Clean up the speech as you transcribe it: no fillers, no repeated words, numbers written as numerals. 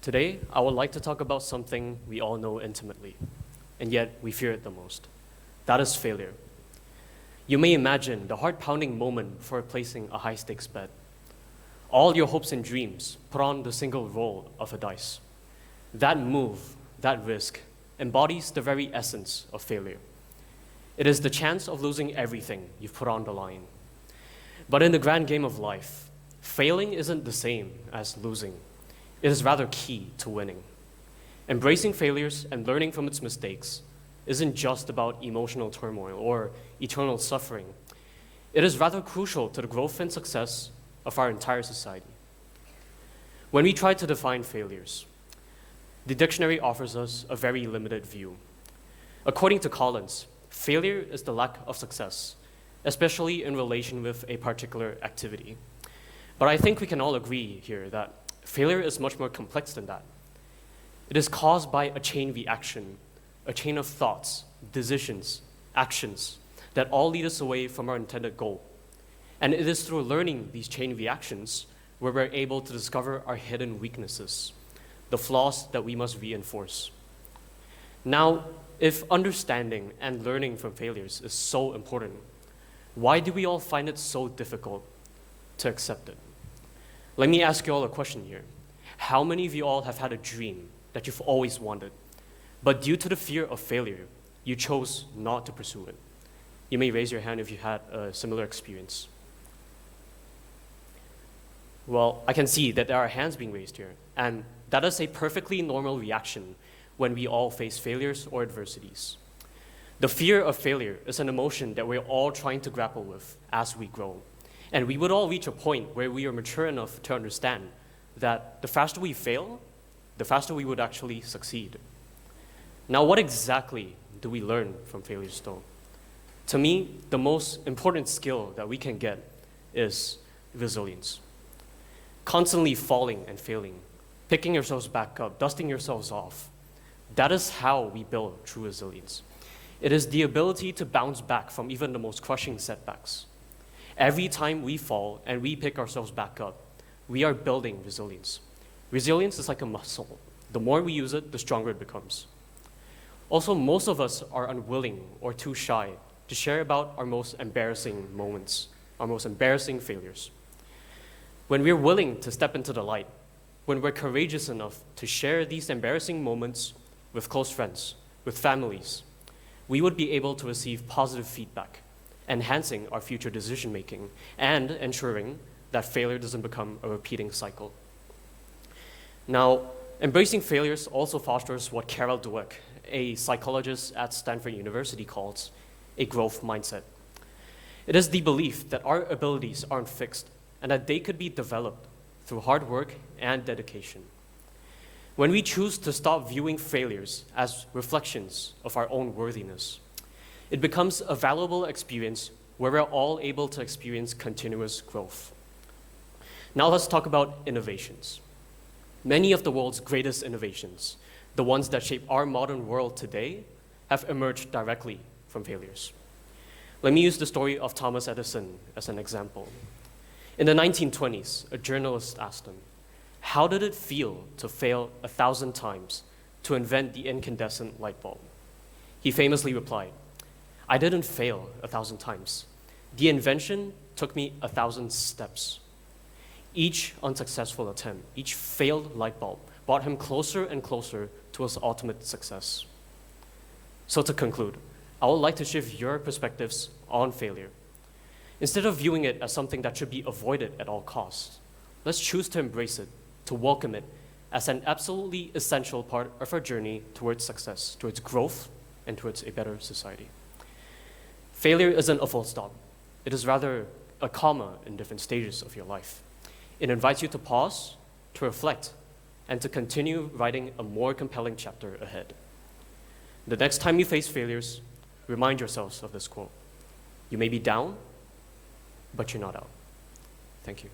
Today, I would like to talk about something we all know intimately, and yet we fear it the most. That is failure. You may imagine the heart-pounding moment before placing a high-stakes bet. All your hopes and dreams put on the single roll of a dice. That move, that risk, embodies the very essence of failure. It is the chance of losing everything you've put on the line. But in the grand game of life, failing isn't the same as losing. It is rather key to winning. Embracing failures and learning from its mistakes isn't just about emotional turmoil or eternal suffering. It is rather crucial to the growth and success of our entire society. When we try to define failures, the dictionary offers us a very limited view. According to Collins, failure is the lack of success, especially in relation with a particular activity. But I think we can all agree here that failure is much more complex than that. It is caused by a chain reaction, a chain of thoughts, decisions, actions that all lead us away from our intended goal. And it is through learning these chain reactions where we're able to discover our hidden weaknesses, the flaws that we must reinforce. Now, if understanding and learning from failures is so important, why do we all find it so difficult to accept it? Let me ask you all a question here. How many of you all have had a dream that you've always wanted, but due to the fear of failure, you chose not to pursue it? You may raise your hand if you had a similar experience. Well, I can see that there are hands being raised here, and that is a perfectly normal reaction when we all face failures or adversities. The fear of failure is an emotion that we're all trying to grapple with as we grow. And we would all reach a point where we are mature enough to understand that the faster we fail, the faster we would actually succeed. Now, what exactly do we learn from failures though? To me, the most important skill that we can get is resilience. Constantly falling and failing, picking yourselves back up, dusting yourselves off. That is how we build true resilience. It is the ability to bounce back from even the most crushing setbacks. Every time we fall and we pick ourselves back up, we are building resilience. Resilience is like a muscle. The more we use it, the stronger it becomes. Also, most of us are unwilling or too shy to share about our most embarrassing moments, our most embarrassing failures. When we're willing to step into the light, when we're courageous enough to share these embarrassing moments with close friends, with families, we would be able to receive positive feedback, enhancing our future decision-making and ensuring that failure doesn't become a repeating cycle. Now, embracing failures also fosters what Carol Dweck, a psychologist at Stanford University, calls a growth mindset. It is the belief that our abilities aren't fixed and that they could be developed through hard work and dedication. When we choose to stop viewing failures as reflections of our own worthiness, it becomes a valuable experience where we're all able to experience continuous growth. Now let's talk about innovations. Many of the world's greatest innovations, the ones that shape our modern world today, have emerged directly from failures. Let me use the story of Thomas Edison as an example. In the 1920s, a journalist asked him, how did it feel to fail 1,000 times to invent the incandescent light bulb? He famously replied, I didn't fail 1,000 times. The invention took me 1,000 steps. Each unsuccessful attempt, each failed light bulb brought him closer and closer to his ultimate success. So to conclude, I would like to shift your perspectives on failure. Instead of viewing it as something that should be avoided at all costs, let's choose to embrace it, to welcome it as an absolutely essential part of our journey towards success, towards growth, and towards a better society. Failure isn't a full stop. It is rather a comma in different stages of your life. It invites you to pause, to reflect, and to continue writing a more compelling chapter ahead. The next time you face failures, remind yourselves of this quote. You may be down, but you're not out. Thank you.